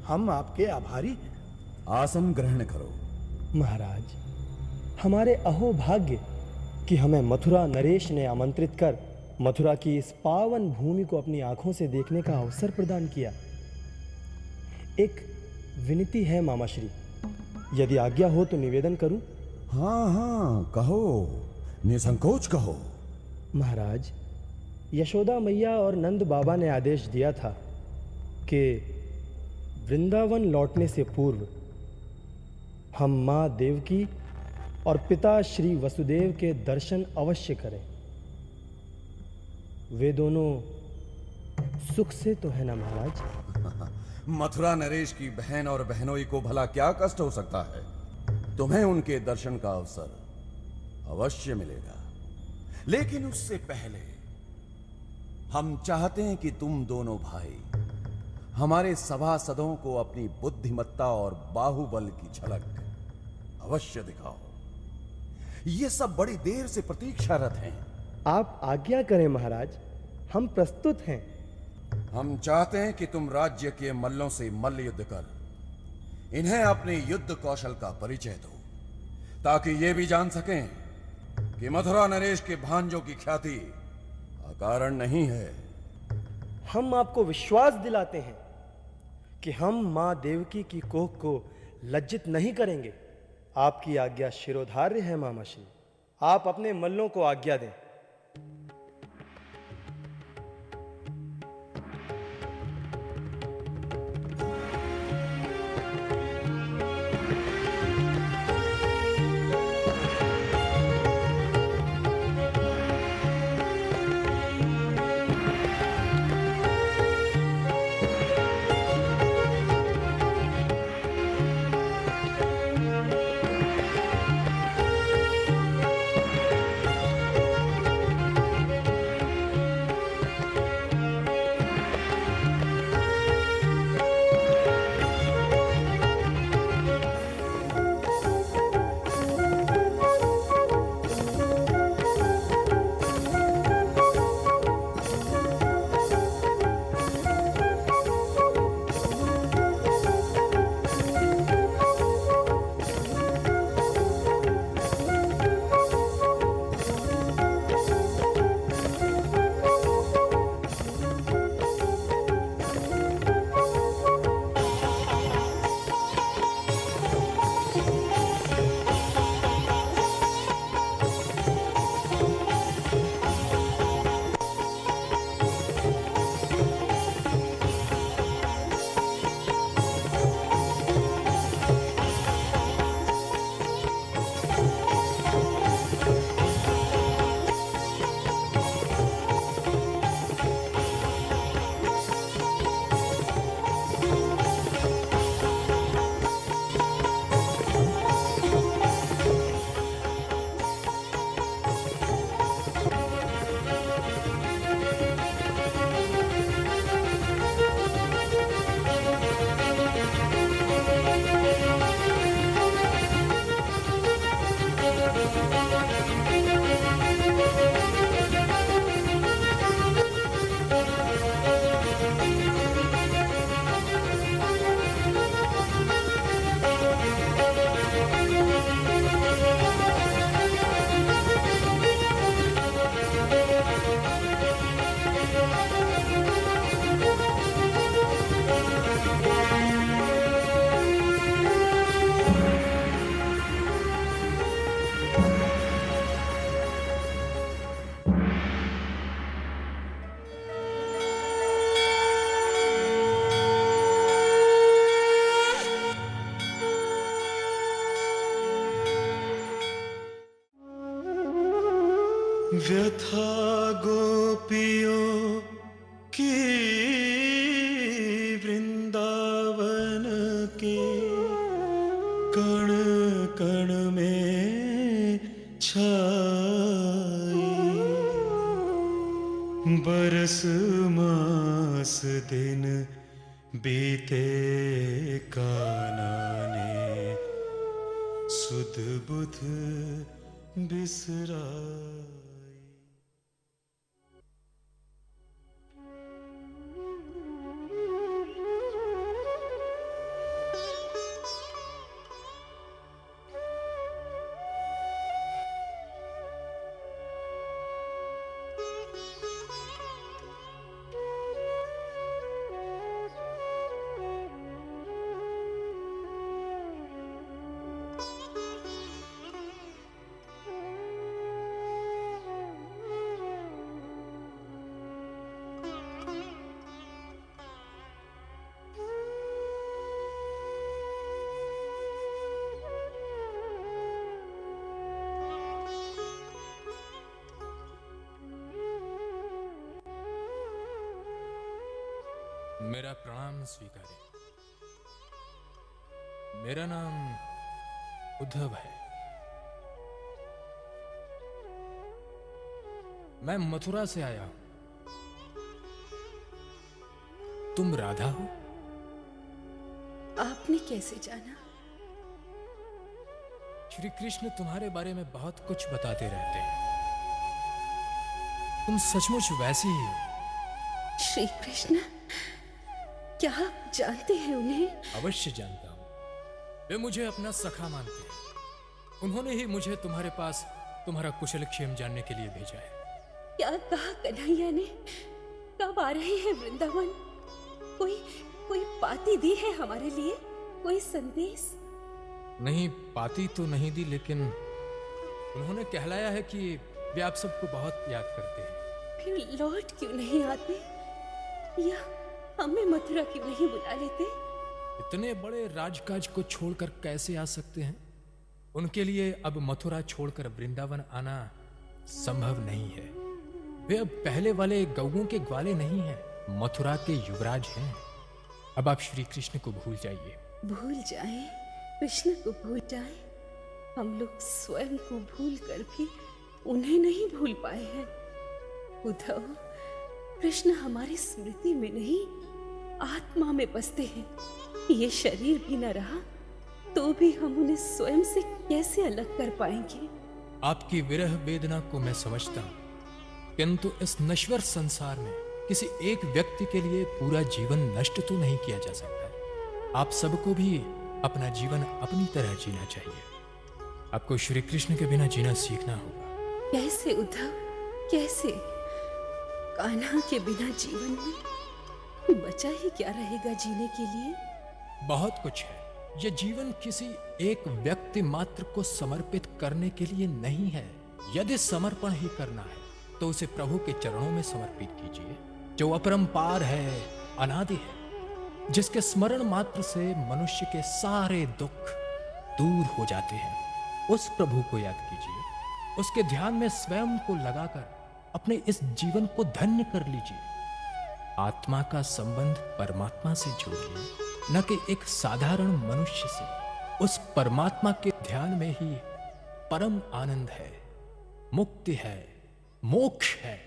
हम आपके आभारी। आसन ग्रहण करो। महाराज, हमारे अहोभाग्य कि हमें मथुरा नरेश ने आमंत्रित कर मथुरा की इस पावन भूमि को अपनी आंखों से देखने का अवसर प्रदान किया। एक विनती है मामाश्री, यदि आज्ञा हो तो निवेदन करूं? हाँ हाँ, कहो, निसंकोच कहो। महाराज, यशोदा मैया और नंद बाबा ने आदेश दिया था कि वृंदावन लौटने से पूर्व हम माँ देवकी और पिता श्री वसुदेव के दर्शन अवश्य करें। वे दोनों सुख से तो है ना महाराज? मथुरा नरेश की बहन और बहनोई को भला क्या कष्ट हो सकता है? तुम्हें उनके दर्शन का अवसर अवश्य मिलेगा, लेकिन उससे पहले हम चाहते हैं कि तुम दोनों भाई हमारे सभासदों को अपनी बुद्धिमत्ता और बाहुबल की झलक अवश्य दिखाओ। ये सब बड़ी देर से प्रतीक्षारत हैं। आप आज्ञा करें महाराज, हम प्रस्तुत हैं। हम चाहते हैं कि तुम राज्य के मल्लों से मल्ल युद्ध कर इन्हें अपने युद्ध कौशल का परिचय दो, ताकि ये भी जान सकें कि मथुरा नरेश के भांजों की ख्याति अकारण नहीं है। हम आपको विश्वास दिलाते हैं कि हम मां देवकी की कोख को लज्जित नहीं करेंगे। आपकी आज्ञा शिरोधार्य है मामाश्री, आप अपने मल्लों को आज्ञा दें। व्यथा गोपियों की वृंदावन के कण कण में छाई, बरस मास दिन बीते कान्हा ने सुध बुध बिसराई। मेरा प्रणाम स्वीकारें। मेरा नाम उद्धव है। मैं मथुरा से आया हूं। तुम राधा हो? आपने कैसे जाना? श्री कृष्ण तुम्हारे बारे में बहुत कुछ बताते रहते हैं। तुम सचमुच वैसी ही हो। श्री कृष्ण, क्या आप जानते हैं उन्हें? अवश्य जानता हूं। वे मुझे अपना सखा मानते हैं। उन्होंने ही मुझे तुम्हारे पास तुम्हारा कुशल क्षेम जानने के लिए भेजा है। क्या कहा कन्हैया ने? कब आ रहे हैं वृंदावन? कोई कोई पाती दी है हमारे लिए? कोई संदेश? नहीं, पाती तो नहीं दी, लेकिन उन्होंने कहलाया है कि वे आप सबको बहुत याद करते हैं। फिर लौट क्यों नहीं आते? या हमें मथुरा क्यों नहीं बुला लेते? इतने बड़े राजकाज को छोड़कर कैसे आ सकते हैं? उनके लिए अब मथुरा छोड़कर वृंदावन आना संभव नहीं है। वे अब पहले वाले गौओं के ग्वाले नहीं हैं, मथुरा के युवराज हैं। अब आप श्री कृष्ण को भूल जाइए। भूल जाएं? कृष्ण को भूल जाएं? हम लोग स्वयं को भूल कर भी उन्हें नहीं भूल पाए हैं। उद्धव, कृष्ण हमारी स्मृति में नहीं, आत्मा में बसते हैं। ये शरीर भी न रहा तो भी हम उन्हें स्वयं से कैसे अलग कर पाएंगे? आपकी विरह वेदना को मैं समझता हूं, किंतु इस नश्वर संसार में किसी एक व्यक्ति के लिए पूरा जीवन नष्ट तो नहीं किया जा सकता। आप सबको भी अपना जीवन अपनी तरह जीना चाहिए। आपको श्री कृष्ण के बिना जीना सीखना होगा। कैसे उद्धव, कैसे? कान्हा के बिना जीवन में बचा ही क्या रहेगा जीने के लिए? बहुत कुछ है। यह जीवन किसी एक व्यक्ति मात्र को समर्पित करने के लिए नहीं है। यदि समर्पण ही करना है तो उसे प्रभु के चरणों में समर्पित कीजिए, जो अपरंपार है, अनादि है, जिसके स्मरण मात्र से मनुष्य के सारे दुख दूर हो जाते हैं। उस प्रभु को याद कीजिए। उसके ध्यान में स्वयं को लगाकर अपने इस जीवन को धन्य कर लीजिए। आत्मा का संबंध परमात्मा से जोड़िए, न कि एक साधारण मनुष्य से। उस परमात्मा के ध्यान में ही परम आनंद है, मुक्ति है, मोक्ष है।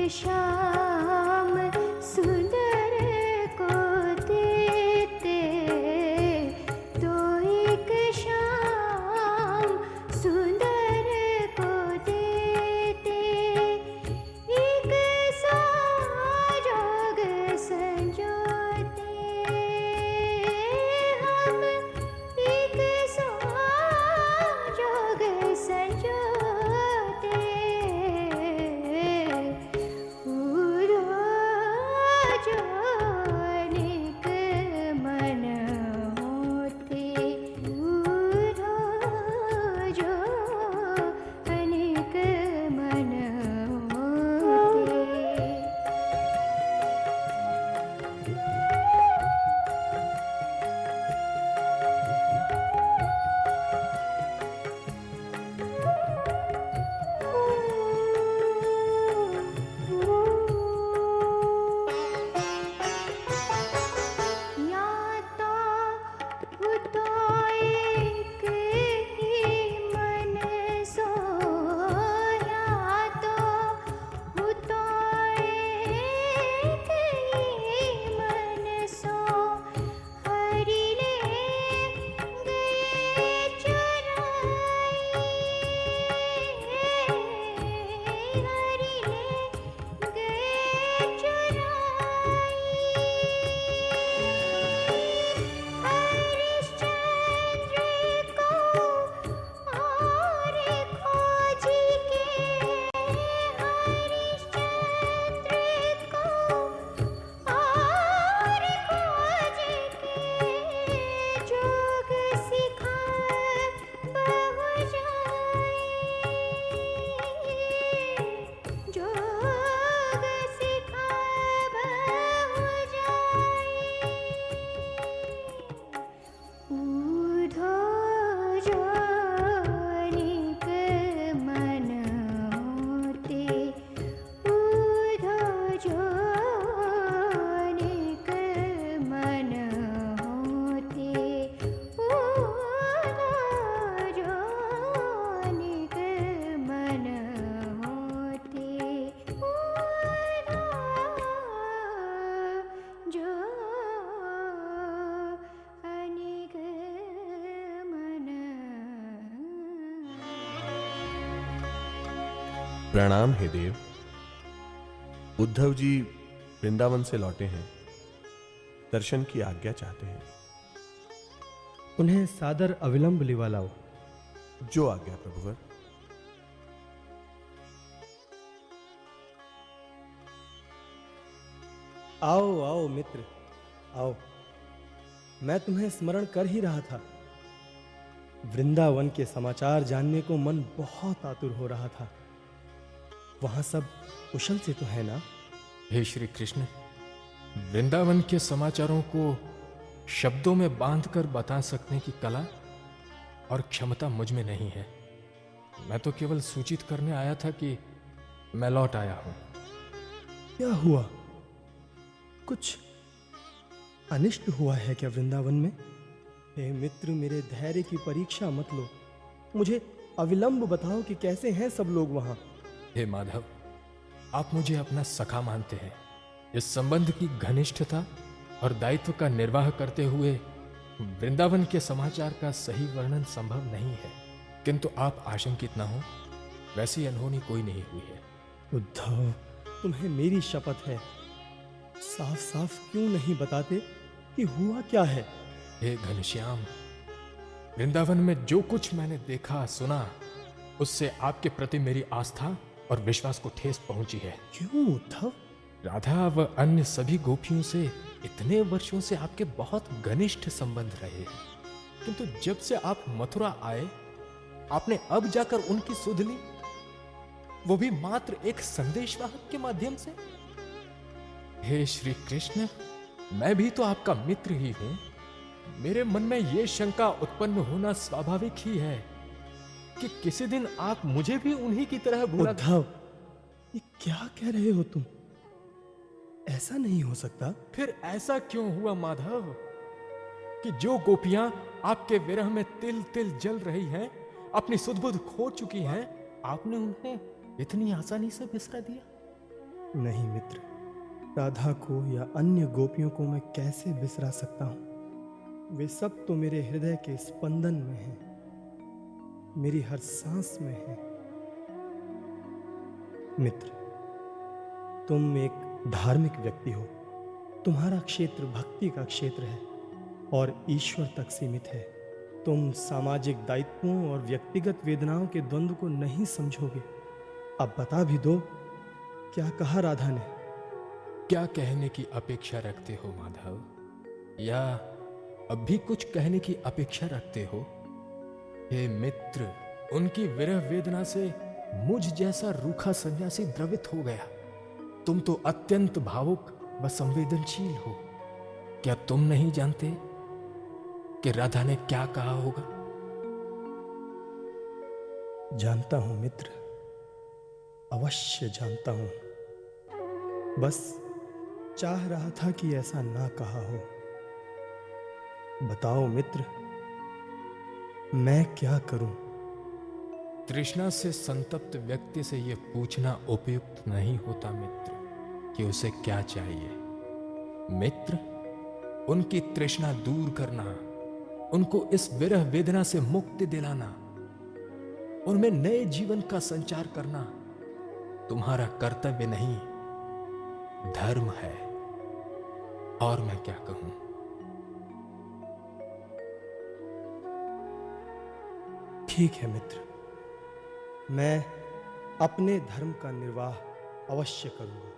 शांति जानिक मन होते, उधो जानिक मन होते, उधो जानिक मन होते, उधो जानिक मन। प्रणाम हे देव। उद्धव जी वृंदावन से लौटे हैं, दर्शन की आज्ञा चाहते हैं। उन्हें सादर अविलंब लिवा लाओ। जो आज्ञा प्रभुवर। आओ आओ मित्र, आओ। मैं तुम्हें स्मरण कर ही रहा था। वृंदावन के समाचार जानने को मन बहुत आतुर हो रहा था। वहां सब कुशल से तो है ना? हे श्री कृष्ण, वृंदावन के समाचारों को शब्दों में बांधकर बता सकने की कला और क्षमता मुझ में नहीं है। मैं तो केवल सूचित करने आया था कि मैं लौट आया हूं। क्या हुआ? कुछ अनिष्ट हुआ है क्या वृंदावन में? हे मित्र, मेरे धैर्य की परीक्षा मत लो। मुझे अविलंब बताओ कि कैसे हैं सब लोग वहां। हे माधव, आप मुझे अपना सखा मानते हैं। इस संबंध की घनिष्ठता और दायित्व का निर्वाह करते हुए वृंदावन के समाचार का सही वर्णन संभव नहीं है, किंतु आप आशंकित न हो, वैसी अनहोनी कोई नहीं हुई है। उद्धव, तुम्हें मेरी शपथ है, साफ साफ क्यों नहीं बताते कि हुआ क्या है? हे घनश्याम, वृंदावन में जो कुछ मैंने देखा सुना, उससे आपके प्रति मेरी आस्था और विश्वास को ठेस पहुंची है। क्यों उद्धव? राधा व अन्य सभी गोपियों से इतने वर्षों से आपके बहुत घनिष्ठ संबंध रहे हैं, किंतु जब से आप मथुरा आए, आपने अब जाकर उनकी सुध ली, वो भी मात्र एक संदेशवाहक के माध्यम से। हे श्री कृष्ण, मैं भी तो आपका मित्र ही हूं। मेरे मन में यह शंका उत्पन्न होना स्वाभाविक ही है कि किसी दिन आप मुझे भी उन्हीं की तरह भुला। उद्धव, ये क्या कह रहे हो तुम? ऐसा नहीं हो सकता। फिर ऐसा क्यों हुआ माधव कि जो गोपियां आपके विरह में तिल तिल जल रही हैं, अपनी सुध-बुध खो चुकी हैं, आपने उन्हें इतनी आसानी से बिसरा दिया? नहीं मित्र, राधा को या अन्य गोपियों को मैं कैसे बिसरा सकता हूं? वे सब तो मेरे हृदय के स्पंदन में हैं, मेरी हर सांस में है। मित्र, तुम एक धार्मिक व्यक्ति हो। तुम्हारा क्षेत्र भक्ति का क्षेत्र है और ईश्वर तक सीमित है। तुम सामाजिक दायित्वों और व्यक्तिगत वेदनाओं के द्वंद्व को नहीं समझोगे। अब बता भी दो, क्या कहा राधा ने? क्या कहने की अपेक्षा रखते हो माधव? या अब भी कुछ कहने की अपेक्षा रखते हो? हे मित्र, उनकी विरह वेदना से मुझ जैसा रूखा सन्यासी द्रवित हो गया। तुम तो अत्यंत भावुक व संवेदनशील हो। क्या तुम नहीं जानते कि राधा ने क्या कहा होगा? जानता हूं मित्र, अवश्य जानता हूं। बस चाह रहा था कि ऐसा ना कहा हो। बताओ मित्र, मैं क्या करूं? तृष्णा से संतप्त व्यक्ति से यह पूछना उपयुक्त नहीं होता मित्र कि उसे क्या चाहिए। मित्र, उनकी तृष्णा दूर करना, उनको इस विरह वेदना से मुक्ति दिलाना, उनमें नए जीवन का संचार करना तुम्हारा कर्तव्य नहीं, धर्म है। और मैं क्या कहूं? ठीक है मित्र, मैं अपने धर्म का निर्वाह अवश्य करूंगा।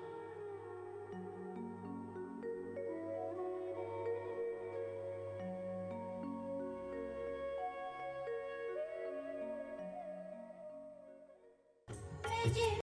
जय